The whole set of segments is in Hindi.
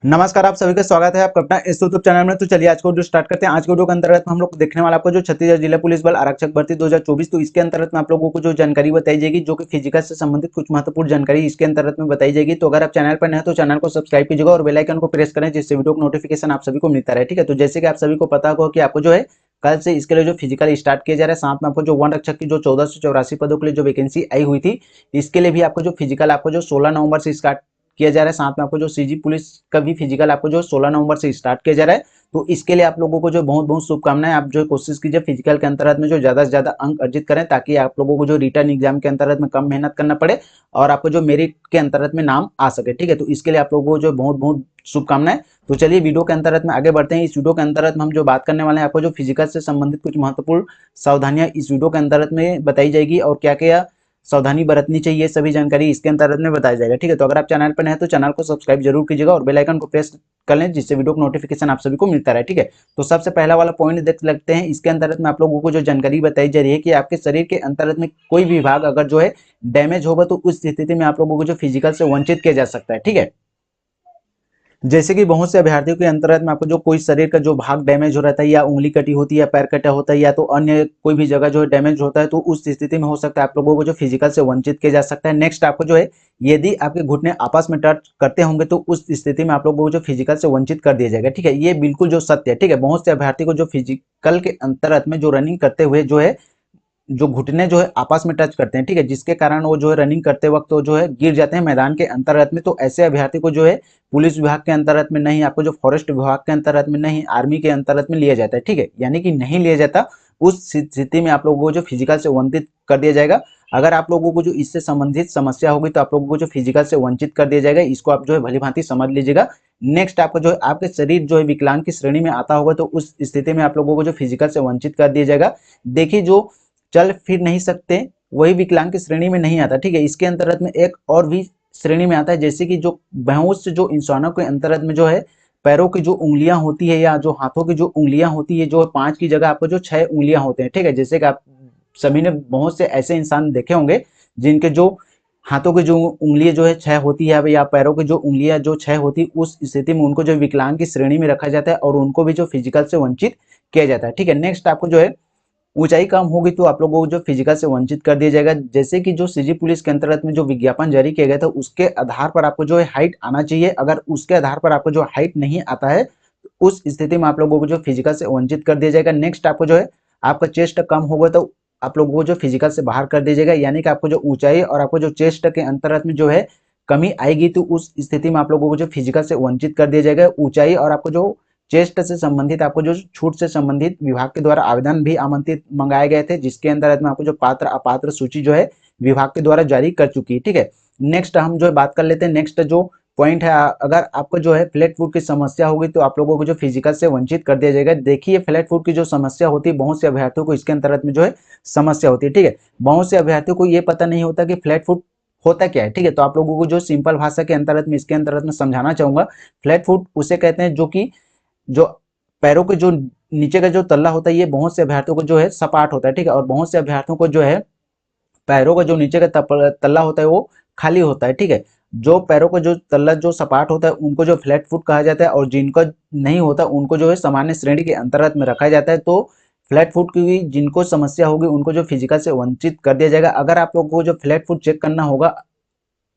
नमस्कार, आप सभी का स्वागत है आपका अपना इस यूट्यूब चैनल में। तो चलिए आज को जो स्टार्ट करते हैं। आज के वीडियो के अंतर्गत हम लोग देखने वाला आपको जो छत्तीसगढ़ जिला पुलिस बल आरक्षक भर्ती 2024, तो इसके अंतर्गत में आप लोगों को जो जानकारी बताई जाएगी, जो कि फिजिकल से संबंधित कुछ महत्वपूर्ण जानकारी इसके अंतर्गत में बताई जाएगी। तो अगर आप चैनल पर नए हैं तो चैनल को सब्सक्राइब कीजिएगा और बेल आइकन को प्रेस करें, जिससे वीडियो का नोटिफिकेशन आप सभी को मिलता रहे। ठीक है, तो जैसे कि आप सभी को पता होगा कि आपको जो है कल से इसके लिए जो फिजिकल स्टार्ट किया जा रहा है। साथ में आपको जो वन रक्षक की जो 1484 पदों के लिए जो वैकेंसी आई हुई थी, इसके लिए भी आपको जो फिजिकल आपको जो 16 नवंबर से स्टार्ट किया जा रहा है। साथ में आपको जो सीजी पुलिस का भी फिजिकल आपको जो 16 नवंबर से स्टार्ट किया जा रहा है। तो इसके लिए आप लोगों को जो बहुत बहुत शुभकामनाएं। आप जो कोशिश कीजिए फिजिकल के अंतर्गत में जो ज्यादा से ज्यादा अंक अर्जित करें, ताकि आप लोगों को जो रिटर्न एग्जाम के अंतर्गत में कम मेहनत करना पड़े और आपको जो मेरिट के अंतर्गत में नाम आ सके। ठीक है, तो इसके लिए आप लोगों को जो बहुत बहुत शुभकामनाएं। तो चलिए वीडियो के अंतर्गत में आगे बढ़ते हैं। इस वीडियो के अंतर्गत में हम जो बात करने वाले हैं, आपको जो फिजिकल से संबंधित कुछ महत्वपूर्ण सावधानियां इस वीडियो के अंतर्गत में बताई जाएगी और क्या क्या सावधानी बरतनी चाहिए, सभी जानकारी इसके अंतर्गत में बताया जाएगा। ठीक है, तो अगर आप चैनल पर नए हैं तो चैनल को सब्सक्राइब जरूर कीजिएगा और बेल आइकन को प्रेस कर लें, जिससे वीडियो का नोटिफिकेशन आप सभी को मिलता रहे। ठीक है, तो सबसे पहला वाला पॉइंट देख लगते हैं। इसके अंतर्गत में आप लोगों को जो जानकारी बताई जा रही है कि आपके शरीर के अंतर्गत में कोई भी भाग अगर जो है डैमेज होगा, तो उस स्थिति में आप लोगों को जो फिजिकल से वंचित किया जा सकता है। ठीक है, जैसे कि बहुत से अभ्यर्थियों के अंतर्गत में आपको जो कोई शरीर का जो भाग डैमेज हो रहता है, या उंगली कटी होती है, या पैर कटा होता है, या तो अन्य कोई भी जगह जो है डैमेज होता है, तो उस स्थिति में हो सकता है आप लोगों को जो फिजिकल से वंचित किया जा सकता है। नेक्स्ट आपको जो है यदि आपके घुटने आपस में टच करते होंगे, तो उस स्थिति में आप लोगों को जो फिजिकल से वंचित कर दिया जाएगा। ठीक है, ये बिल्कुल जो सत्य है। ठीक है, बहुत से अभ्यर्थी को जो फिजिकल के अंतर्गत में जो रनिंग करते हुए जो है जो घुटने जो है आपस में टच करते हैं। ठीक है, जिसके कारण वो जो है रनिंग करते वक्त तो जो है गिर जाते हैं मैदान के अंतर्गत में। तो ऐसे अभ्यर्थी को जो है पुलिस विभाग के अंतर्गत में नहीं, आपको जो फॉरेस्ट विभाग के अंतर्गत में नहीं, आर्मी के अंतर्गत में लिया जाता है। ठीक है, यानी कि नहीं लिया जाता। उस स्थिति में आप लोगों को जो फिजिकल से वंचित कर दिया जाएगा। अगर आप लोगों को जो इससे संबंधित समस्या होगी, तो आप लोगों को जो फिजिकल से वंचित कर दिया जाएगा। इसको आप जो है भली भांति समझ लीजिएगा। नेक्स्ट आपको जो है आपके शरीर जो है विकलांग की श्रेणी में आता होगा, तो उस स्थिति में आप लोगों को जो फिजिकल से वंचित कर दिया जाएगा। देखिए, जो चल फिर नहीं सकते वही विकलांग की श्रेणी में नहीं आता। ठीक है, इसके अंतर्गत में एक और भी श्रेणी में आता है, जैसे कि जो बहुत से जो इंसानों के अंतर्गत में जो है पैरों की जो उंगलियां होती है, या जो हाथों की जो उंगलियां होती है, जो 5 की जगह आपको जो 6 उंगलियां होते हैं। ठीक है, जैसे कि आप सभी ने बहुत से ऐसे इंसान देखे होंगे जिनके जो हाथों की जो उंगलियां जो है 6 होती है, या पैरों की जो उंगलियां जो 6 होती है, उस स्थिति में उनको जो विकलांग की श्रेणी में रखा जाता है और उनको भी जो फिजिकल से वंचित किया जाता है। ठीक है, नेक्स्ट आपको जो है ऊंचाई कम होगी, तो आप लोगों को जो फिजिकल से वंचित कर दिया जाएगा। जैसे कि जो सीजी पुलिस के अंतर्गत में जो विज्ञापन जारी किया गया था, उसके आधार पर आपको जो है हाइट आना चाहिए। अगर उसके आधार पर आपको जो हाइट नहीं आता है, तो उस स्थिति में आप लोगों को जो फिजिकल से वंचित कर दिया जाएगा। नेक्स्ट आपको जो है आपका चेस्ट कम होगा, तो आप लोगों को जो फिजिकल से बाहर कर दिया जाएगा। यानी कि आपको जो ऊंचाई और आपको जो चेस्ट के अंतर्गत में जो है कमी आएगी, तो उस स्थिति में आप लोगों को जो फिजिकल से वंचित कर दिया जाएगा। ऊंचाई और आपको जो चेस्ट से संबंधित आपको जो छूट से संबंधित विभाग के द्वारा आवेदन भी आमंत्रित मंगाए गए थे, जिसके अंतर्गत में आपको जो पात्र अपात्र सूची जो है विभाग के द्वारा जारी कर चुकी है। ठीक है, नेक्स्ट हम जो है बात कर लेते हैं। नेक्स्ट जो पॉइंट है, अगर आपको जो है फ्लैट फुट की समस्या होगी, तो आप लोगों को जो फिजिकल से वंचित कर दिया जाएगा। देखिए, फ्लैट फुट की जो समस्या होती है, बहुत से अभ्यर्थियों को इसके अंतर्गत में जो है समस्या होती है। ठीक है, बहुत से अभ्यर्थियों को ये पता नहीं होता कि फ्लैट फुट होता क्या है। ठीक है, तो आप लोगों को जो सिंपल भाषा के अंतर्गत में इसके अंतर्गत में समझाना चाहूंगा। फ्लैट फुट उसे कहते हैं जो कि जो पैरों के जो नीचे का जो तल्ला होता है, ये बहुत से अभ्यर्थियों को जो है सपाट होता है। ठीक है, और बहुत से अभ्यर्थियों को जो है पैरों का जो नीचे का तल्ला होता है वो खाली होता है। ठीक है, जो पैरों का जो तल्ला जो सपाट होता है उनको जो फ्लैट फुट कहा जाता है, और जिनका नहीं होता उनको जो है सामान्य श्रेणी के अंतर्गत में रखा जाता है। तो फ्लैट फुट की जिनको समस्या होगी उनको जो फिजिकल से वंचित कर दिया जाएगा। अगर आप लोगों को जो फ्लैट फुट चेक करना होगा,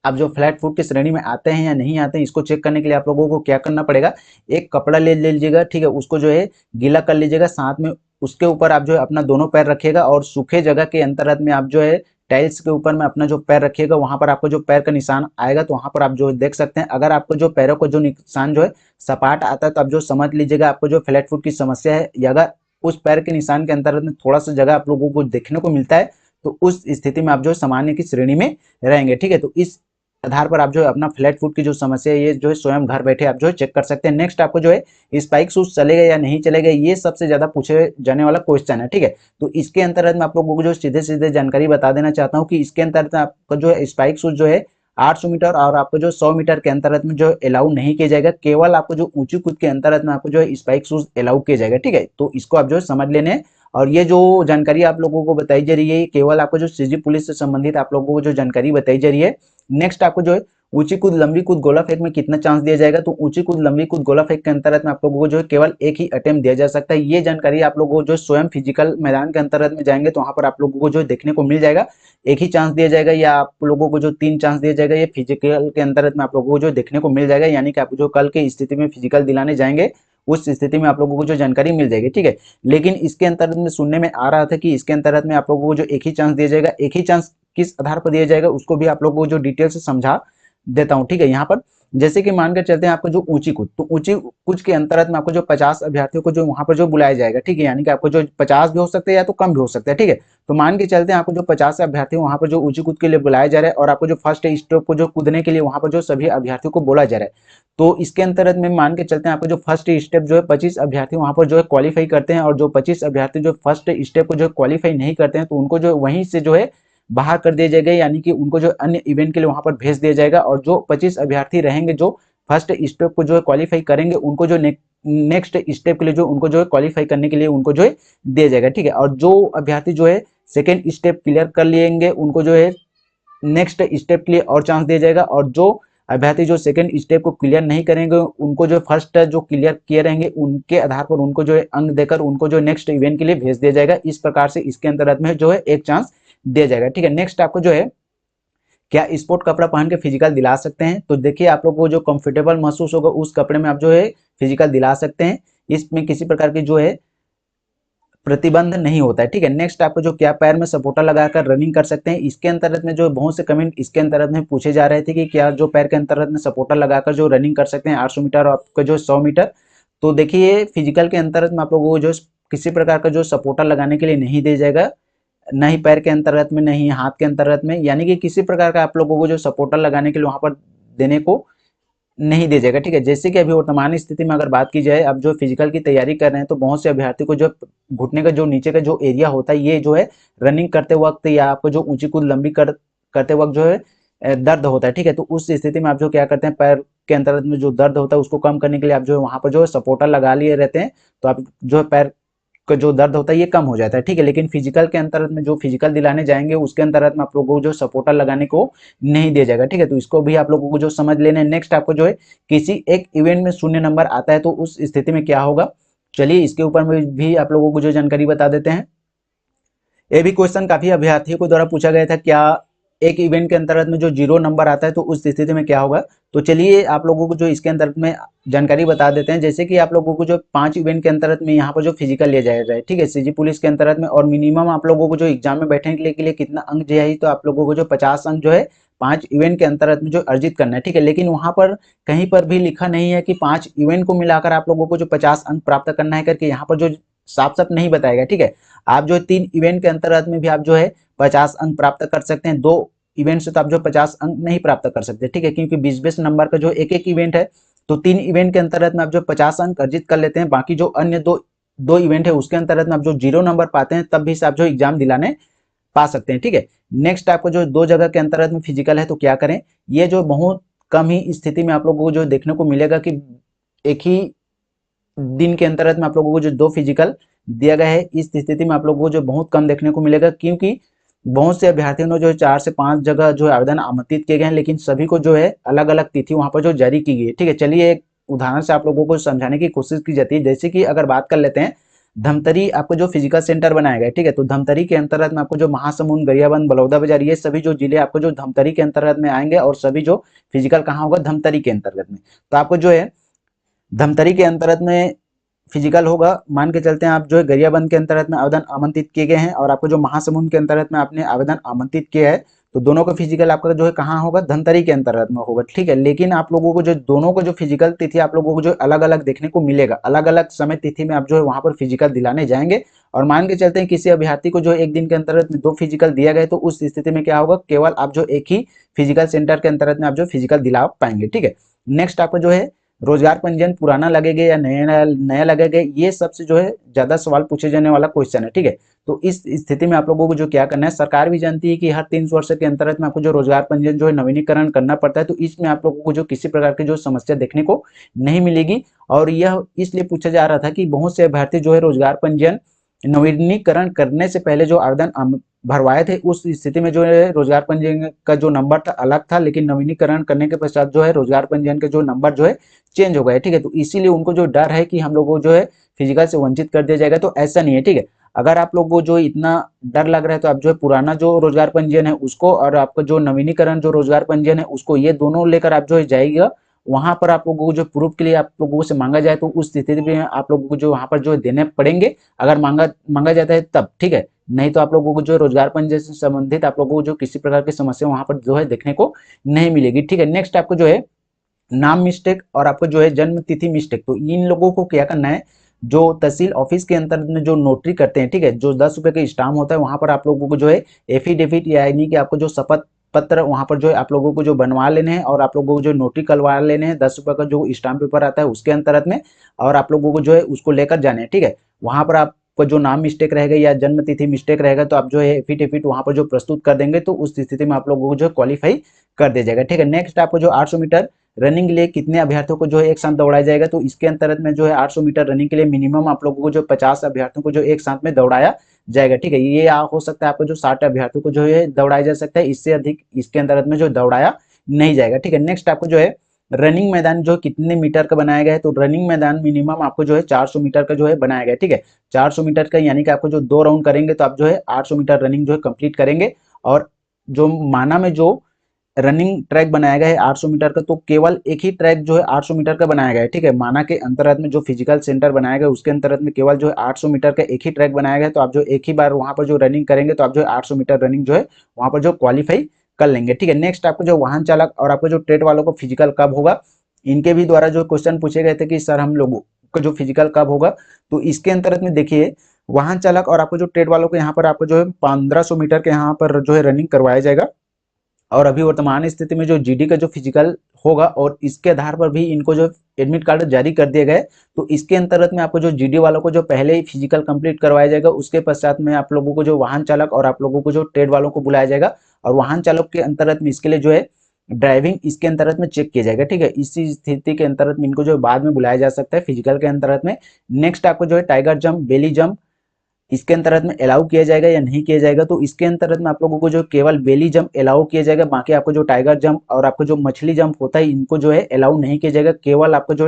आप जो फ्लैट फुट की श्रेणी में आते हैं या नहीं आते हैं, इसको चेक करने के लिए आप लोगों को क्या करना पड़ेगा, एक कपड़ा ले लीजिएगा। ठीक है, उसको जो है गीला कर लीजिएगा, साथ में उसके ऊपर आप जो है अपना दोनों पैर रखिएगा, और सूखे जगह के अंतर्गत में आप जो है टाइल्स के ऊपर में अपना जो पैर रखिएगा, वहां पर आपको जो पैर का निशान आएगा, तो वहां पर आप जो देख सकते हैं। अगर आपको जो पैरों का जो निशान जो है सपाट आता है, तो आप जो समझ लीजिएगा आपको जो फ्लैट फुट की समस्या है। या अगर उस पैर के निशान के अंतर्गत में थोड़ा सा जगह आप लोगों को देखने को मिलता है, तो उस स्थिति में आप जो है सामान्य की श्रेणी में रहेंगे। ठीक है, तो इस आधार पर आप जो है अपना फ्लैट फुट की जो समस्या है, ये जो है स्वयं घर बैठे आप जो है चेक कर सकते हैं। नेक्स्ट आपको जो है स्पाइक शूज चलेगा या नहीं चलेगा, ये सबसे ज्यादा पूछे जाने वाला क्वेश्चन है। ठीक है, तो इसके अंतर्गत मैं आप लोगों को जो सीधे सीधे जानकारी बता देना चाहता हूँ कि इसके अंतर्गत आपका जो है स्पाइक शूज जो है 800 मीटर और आपको जो 100 मीटर के अंतर्गत में जो अलाउ नहीं किया जाएगा। केवल आपको जो ऊंची कूद के अंतर्गत में आपको जो है स्पाइक शूज अलाउ किया जाएगा। ठीक है, तो इसको आप जो है समझ लेने। और ये जो जानकारी आप लोगों को बताई जा रही है, केवल आपको जो सीजी पुलिस से संबंधित आप लोगों को जो जानकारी बताई जा रही है। नेक्स्ट आपको जो है ऊंची कूद लंबी कूद गोला फेंक में कितना चांस दिया जाएगा, तो ऊंची कूद लंबी कूद गोला फेंक के अंतर्गत में आप लोगों को जो है केवल एक ही अटेम्प्ट दिया जा सकता है। ये जानकारी आप लोगों को जो स्वयं फिजिकल मैदान के अंतर्गत में जाएंगे तो वहां पर आप लोगों को जो देखने को मिल जाएगा, एक ही चांस दिया जाएगा या आप लोगों को जो 3 चांस दिया जाएगा, ये फिजिकल के अंतर्गत में आप लोगों को जो देखने को मिल जाएगा। यानी कि आप जो कल की स्थिति में फिजिकल दिलाने जाएंगे उस स्थिति में आप लोगों को जो जानकारी मिल जाएगी, ठीक है। लेकिन इसके अंतर्गत में सुनने में आ रहा था कि इसके अंतर्गत में आप लोगों को जो एक ही चांस दिया जाएगा, एक ही चांस किस आधार पर दिया जाएगा उसको भी आप लोगों को जो डिटेल से समझा देता हूं, ठीक है। यहाँ पर जैसे कि मानकर चलते हैं आपको जो ऊंची कूद, तो ऊंची कूद के अंतर्गत में आपको जो 50 अभ्यर्थियों को जो वहां पर जो बुलाया जाएगा, ठीक है। यानी कि आपको जो 50 भी हो सकते हैं या तो कम भी हो सकते हैं, ठीक है। तो मान के चलते हैं आपको जो 50 अभ्यर्थी वहां पर जो ऊंची कूद के लिए बुलाया जा रहा है और आपको जो फर्स्ट स्टेप को जो कूदने के लिए वहां पर जो सभी अभ्यर्थियों को बोला जा रहा है, तो इसके अंतर्गत में मान के चलते हैं आपको जो फर्स्ट स्टेप जो है 25 अभ्यर्थी वहां पर जो है क्वालिफाई करते हैं और जो 25 अभ्यर्थी जो फर्स्ट स्टेप को जो क्वालिफाई नहीं करते हैं तो उनको जो वहीं से जो है बाहर कर दिया जाएगा, यानी कि उनको जो अन्य इवेंट के लिए वहां पर भेज दिया जाएगा। और जो 25 अभ्यर्थी रहेंगे जो फर्स्ट स्टेप को जो है क्वालिफाई करेंगे उनको जो नेक्स्ट स्टेप के लिए जो उनको जो है क्वालिफाई करने के लिए उनको जो है दिया जाएगा, ठीक है। और जो अभ्यर्थी जो है सेकेंड स्टेप क्लियर कर लेंगे उनको जो है नेक्स्ट स्टेप के लिए और चांस दिया जाएगा। और जो अभ्यर्थी जो सेकंड स्टेप को क्लियर नहीं करेंगे उनको जो फर्स्ट जो क्लियर किए रहेंगे उनके आधार पर उनको जो है अंक देकर उनको जो नेक्स्ट इवेंट के लिए भेज दिया जाएगा। इस प्रकार से इसके अंतर्गत में जो है एक चांस दिया जाएगा, ठीक है। नेक्स्ट आपको जो है क्या स्पोर्ट कपड़ा पहन के फिजिकल दिला सकते हैं, तो देखिए आप लोग को जो कंफर्टेबल महसूस होगा उस कपड़े में आप जो है फिजिकल दिला सकते हैं। इसमें किसी प्रकार की जो है प्रतिबंध नहीं होता है, ठीक है। नेक्स्ट आपको जो क्या पैर में सपोर्टर लगाकर रनिंग कर सकते हैं, इसके अंतर्गत में जो बहुत से कमेंट इसके अंतर्गत में पूछे जा रहे थे कि क्या जो पैर के अंतर्गत में सपोर्टर लगाकर जो रनिंग कर सकते हैं 800 मीटर और आपका जो 100 मीटर। तो देखिए फिजिकल के अंतर्गत में आप लोगों को जो किसी प्रकार का जो सपोर्टर लगाने के लिए नहीं दिया जाएगा, न ही पैर के अंतर्गत में, नहीं हाथ के अंतर्गत में, यानी कि किसी प्रकार का आप लोगों को जो सपोर्टर लगाने के लिए वहां पर देने को नहीं दिया जाएगा, ठीक है। जैसे कि अभी वर्तमान स्थिति में अगर बात की जाए, अब जो फिजिकल की तैयारी कर रहे हैं तो बहुत से अभ्यर्थी को जो घुटने का जो नीचे का जो एरिया होता है ये जो है रनिंग करते वक्त या आपको जो ऊंची कूद लंबी करते वक्त जो है दर्द होता है, ठीक है। तो उस स्थिति में आप जो क्या करते हैं पैर के अंतर्गत में जो दर्द होता है उसको कम करने के लिए आप जो है वहां पर जो सपोर्टर लगा लिए रहते हैं, तो आप जो है पैर का जो दर्द होता है ये कम हो जाता है, ठीक है। लेकिन फिजिकल के अंतर्गत में जो फिजिकल दिलाने जाएंगे उसके अंतर्गत में आप लोगों को जो सपोर्टर लगाने को नहीं दिया जाएगा, ठीक है। तो इसको भी आप लोगों को जो समझ लेना है। नेक्स्ट आपको जो है किसी एक इवेंट में शून्य नंबर आता है तो उस स्थिति में क्या होगा, चलिए इसके ऊपर में भी आप लोगों को जो जानकारी बता देते हैं। ये भी क्वेश्चन काफी अभ्यर्थियों को द्वारा पूछा गया था, क्या एक इवेंट के अंतर्गत में जो 0 नंबर आता है तो उस स्थिति में क्या होगा। तो चलिए आप लोगों को जो इसके अंतर्गत में जानकारी बता देते हैं। जैसे कि आप लोगों को जो 5 इवेंट के अंतर्गत में यहाँ पर जो फिजिकल लिया जाएगा, ठीक है, सीजी पुलिस के अंतर्गत में, और मिनिमम आप लोगों को जो एग्जाम में बैठने के लिए कितना अंक चाहिए, तो आप लोगों को जो 50 अंक जो है 5 इवेंट के अंतर्गत में जो अर्जित करना है, ठीक है। लेकिन वहां पर कहीं पर भी लिखा नहीं है कि 5 इवेंट को मिलाकर आप लोगों को जो 50 अंक प्राप्त करना है करके, यहाँ पर जो साफ साफ नहीं बताएगा, ठीक है। आप जो 3 इवेंट के अंतर्गत में भी आप जो है 50 अंक प्राप्त कर सकते हैं, 2 इवेंट से तो आप जो 50 अंक नहीं प्राप्त कर सकते, ठीक है, क्योंकि 20-20 नंबर का जो एक एक इवेंट है, तो 3 इवेंट के अंतर्गत में आप जो 50 अंक अर्जित कर लेते हैं। बाकी जो अन्य दो इवेंट है उसके अंतर्गत में आप जो 0 नंबर पाते हैं तब भी से आप जो एग्जाम दिलाने पा सकते हैं, ठीक है। नेक्स्ट आपको जो 2 जगह के अंतर्गत में फिजिकल है तो क्या करें, ये जो बहुत कम ही स्थिति में आप लोगों को जो देखने को मिलेगा कि एक ही दिन के अंतर्गत में आप लोगों को जो 2 फिजिकल दिया गया है, इस स्थिति में आप लोगों को जो बहुत कम देखने को मिलेगा, क्योंकि बहुत से अभ्यर्थियों ने जो 4 से 5 जगह जो आवेदन आमंत्रित किए गए हैं, लेकिन सभी को जो है अलग अलग तिथि वहां पर जो जारी की गई है, ठीक है। चलिए एक उदाहरण से आप लोगों को समझाने की कोशिश की जाती है। जैसे कि अगर बात कर लेते हैं, धमतरी आपको जो फिजिकल सेंटर बनाया गया है, ठीक है, तो धमतरी के अंतर्गत में आपको जो महासमुंद, गरियाबंद, बलौदाबाजार, ये सभी जो जिले आपको जो धमतरी के अंतर्गत में आएंगे और सभी जो फिजिकल कहाँ होगा, धमतरी के अंतर्गत में। तो आपको जो है धमतरी के अंतर्गत में फिजिकल होगा। मान के चलते हैं आप जो है गरियाबंद के अंतर्गत में आवेदन आमंत्रित किए गए हैं और आपको जो महासमुंद के अंतर्गत में आपने आवेदन आमंत्रित किया है, तो दोनों का फिजिकल आपका जो है कहाँ होगा, धमतरी के अंतर्गत में होगा, ठीक है। लेकिन आप लोगों को जो दोनों को जो फिजिकल तिथि आप लोगों को जो अलग अलग देखने को मिलेगा, अलग अलग समय तिथि में आप जो है वहां पर फिजिकल दिलाने जाएंगे। और मान के चलते हैं किसी अभ्यर्थी को जो एक दिन के अंतर्गत में 2 फिजिकल दिया गया, तो उस स्थिति में क्या होगा, केवल आप जो एक ही फिजिकल सेंटर के अंतर्गत में आप जो फिजिकल दिला पाएंगे, ठीक है। नेक्स्ट आपको जो है रोजगार पंजीयन पुराना लगेगा या नया लगेगा, ये सबसे जो है ज्यादा सवाल पूछे जाने वाला क्वेश्चन है, ठीक है। तो इस स्थिति में आप लोगों को जो क्या करना है, सरकार भी जानती है कि हर 3 वर्ष के अंतर्गत में आपको जो रोजगार पंजीयन जो है नवीनीकरण करना पड़ता है, तो इसमें आप लोगों को जो किसी प्रकार की जो समस्या देखने को नहीं मिलेगी। और यह इसलिए पूछा जा रहा था कि बहुत से अभ्यर्थी जो है रोजगार पंजीयन नवीनीकरण करने से पहले जो आवेदन भरवाए थे उस स्थिति में जो है रोजगार पंजीयन का जो नंबर था अलग था, लेकिन नवीनीकरण करने के पश्चात जो है रोजगार पंजीयन के जो नंबर जो है चेंज हो गए। ठीक है, तो इसीलिए उनको जो डर है कि हम लोग को जो है फिजिकल से वंचित कर दिया जाएगा, तो ऐसा नहीं है। ठीक है, अगर आप लोग को जो इतना डर लग रहा है तो आप जो है पुराना जो रोजगार पंजीयन है उसको और आपका जो नवीनीकरण जो रोजगार पंजीयन है उसको, ये दोनों लेकर आप जो है जाइएगा। वहां पर आप लोगों को जो प्रूफ के लिए आप लोगों से मांगा जाए तो उस स्थिति में आप लोगों को जो वहां पर जो देने पड़ेंगे, अगर मांगा मांगा जाता है तब। ठीक है, नहीं तो आप लोगों को जो रोजगार पंजीयन से संबंधित आप लोगों को जो किसी प्रकार की समस्या वहां पर जो है देखने को नहीं मिलेगी। ठीक है, नेक्स्ट आपको जो है नाम मिस्टेक और आपको जो है जन्म तिथि मिस्टेक, तो इन लोगों को क्या करना है, जो तहसील ऑफिस के अंतर्गत में जो नोटरी करते हैं, ठीक है, जो 10 रुपए का स्टाम्प होता है वहां पर आप लोगों को जो है एफिडेविट यानी कि आपको जो शपथ पत्र वहां पर जो है आप लोगों को जो बनवा लेने हैं और आप लोगों को जो नोटरी करवा लेने हैं। 10 रुपए का जो स्टाम्प पेपर आता है उसके अंतर्गत में, और आप लोगों को जो है उसको लेकर जाने हैं। ठीक है, वहां पर आपको जो नाम मिस्टेक रहेगा या जन्म तिथि मिस्टेक रहेगा तो आप जो है एफिडेविट वहां पर जो प्रस्तुत कर देंगे तो उस स्थिति में आप लोगों को जो क्वालिफाई कर दिया जाएगा। ठीक है, नेक्स्ट आपको जो 800 मीटर रनिंग के लिए कितने अभ्यर्थियों को जो है एक साथ दौड़ाया जाएगा, तो इसके अंतर्गत में जो है 800 मीटर रनिंग के लिए मिनिमम आप लोगों को जो 50 अभ्यर्थियों को जो एक साथ में दौड़ाया जाएगा। ठीक है, ये हो सकता है आपको जो 60 अभ्यर्थियों को जो है दौड़ाया जा सकता है, इससे अधिक इसके अंतर्गत में जो दौड़ाया नहीं जाएगा। ठीक है, नेक्स्ट आपको जो है रनिंग मैदान जो कितने मीटर का बनाया गया है, तो रनिंग मैदान मिनिमम आपको जो है 400 मीटर का जो है बनाया गया है। ठीक है, 400 मीटर का यानी कि आपको जो 2 राउंड करेंगे तो आप जो है 800 मीटर रनिंग जो है कंप्लीट करेंगे। और जो माना में जो रनिंग ट्रैक बनाया गया है 800 मीटर का, तो केवल एक ही ट्रैक जो है 800 मीटर का बनाया गया है। ठीक है, माना के अंतर्गत में जो फिजिकल सेंटर बनाया गया है उसके अंतर्गत में केवल जो है 800 मीटर का एक ही ट्रैक बनाया गया है, तो आप जो एक ही बार वहां पर जो रनिंग करेंगे तो आप जो है 800 मीटर रनिंग जो है वहां पर जो क्वालिफाई कर लेंगे। ठीक है, नेक्स्ट आपको जो वाहन चालक और आपको जो ट्रेड वालों को फिजिकल कब होगा, इनके भी द्वारा जो क्वेश्चन पूछे गए थे कि सर हम लोगों को जो फिजिकल कब होगा, तो इसके अंतर्गत में देखिए वाहन चालक और आपको जो ट्रेड वालों को यहाँ पर आपको जो है 1500 मीटर के यहाँ पर जो है रनिंग करवाया जाएगा। और अभी वर्तमान स्थिति में जो जीडी का जो फिजिकल होगा और इसके आधार पर भी इनको जो एडमिट कार्ड जारी कर दिए गए, तो इसके अंतर्गत में आपको जो जीडी वालों को जो पहले ही फिजिकल कंप्लीट करवाया जाएगा, उसके पश्चात में आप लोगों को जो वाहन चालक और आप लोगों को जो ट्रेड वालों को बुलाया जाएगा। और वाहन चालक के अंतर्गत में इसके लिए जो है ड्राइविंग इसके अंतर्गत में चेक किया जाएगा। ठीक है, इसी स्थिति के अंतर्गत में इनको जो बाद में बुलाया जा सकता है फिजिकल के अंतर्गत में। नेक्स्ट आपको जो है टाइगर जंप, बेली जंप इसके अंतर्गत में अलाउ किया जाएगा या नहीं किया जाएगा, तो इसके अंतर्गत में आप लोगों को जो केवल बेली जंप अलाउ किया जाएगा, बाकी आपको जो टाइगर जंप और आपको जो मछली जंप होता है इनको जो है अलाउ नहीं किया जाएगा। केवल आपको जो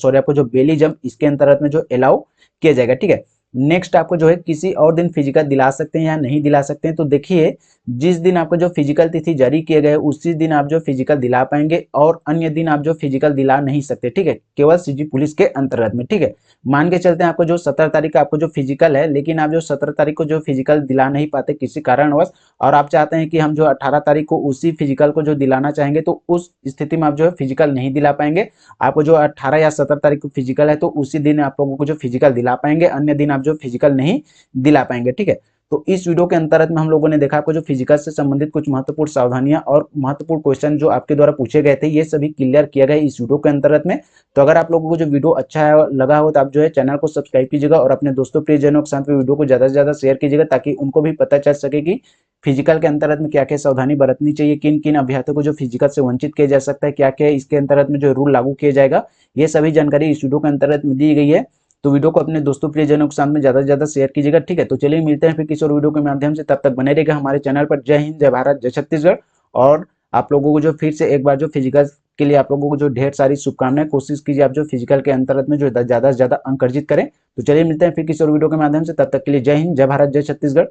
आपको जो बेली जंप इसके अंतर्गत में जो अलाउ किया जाएगा। ठीक है, नेक्स्ट आपको जो है किसी और दिन फिजिकल दिला सकते हैं या नहीं दिला सकते हैं, तो देखिए जिस दिन आपको जो फिजिकल तिथि जारी किए गए उसी दिन आप जो फिजिकल दिला पाएंगे और अन्य दिन आप जो फिजिकल दिला नहीं सकते। ठीक है, केवल सीजी पुलिस के अंतर्गत में। ठीक है, मान के चलते हैं आपको जो 17 तारीख का आपको जो फिजिकल है, लेकिन आप जो 17 तारीख को जो फिजिकल दिला नहीं पाते किसी कारणवश, और आप चाहते हैं कि हम जो 18 तारीख को उसी फिजिकल को जो दिलाना चाहेंगे, तो उस स्थिति में आप जो है फिजिकल नहीं दिला पाएंगे। आपको जो 18 या 17 तारीख को फिजिकल है तो उसी दिन आप लोगों को जो फिजिकल दिला पाएंगे, अन्य दिन आप जो फिजिकल नहीं दिला पाएंगे। ठीक है, तो इस वीडियो के अंतर्गत में हम लोगों ने देखा आपको जो फिजिकल से संबंधित कुछ महत्वपूर्ण सावधानियां और महत्वपूर्ण क्वेश्चन जो आपके द्वारा पूछे गए थे ये सभी क्लियर किया गया इस वीडियो के अंतर्गत में। तो अगर आप लोगों को जो वीडियो अच्छा लगा हो तो आप जो है चैनल को सब्सक्राइब कीजिएगा और अपने दोस्तों प्रियजनों के साथ वीडियो को ज्यादा से ज्यादा शेयर कीजिएगा, ताकि उनको भी पता चल सके कि फिजिकल के अंतर्गत में क्या क्या सावधानी बरतनी चाहिए, किन किन अभ्यर्थियों को जो फिजिकल से वंचित किया जा सकता है, क्या क्या इसके अंतर्गत में जो रूल लागू किया जाएगा, ये सभी जानकारी इस वीडियो के अंतर्गत में दी गई है। तो वीडियो को अपने दोस्तों प्रियजनों के साथ में ज्यादा से ज्यादा शेयर कीजिएगा। ठीक है, तो चलिए मिलते हैं फिर किसी और वीडियो के माध्यम से, तब तक बने रहेगा हमारे चैनल पर। जय हिंद, जय भारत, जय छत्तीसगढ़। और आप लोगों को जो फिर से एक बार जो फिजिकल के लिए आप लोगों को जो ढेर सारी शुभकामनाएं, कोशिश कीजिए आप जो फिजिकल के अंतर्गत में जो ज्यादा से ज्यादा अंक अर्जित करें। तो चलिए मिलते हैं फिर किसी और वीडियो के माध्यम से, तब तक के लिए जय हिंद, जय भारत, जय छत्तीसगढ़।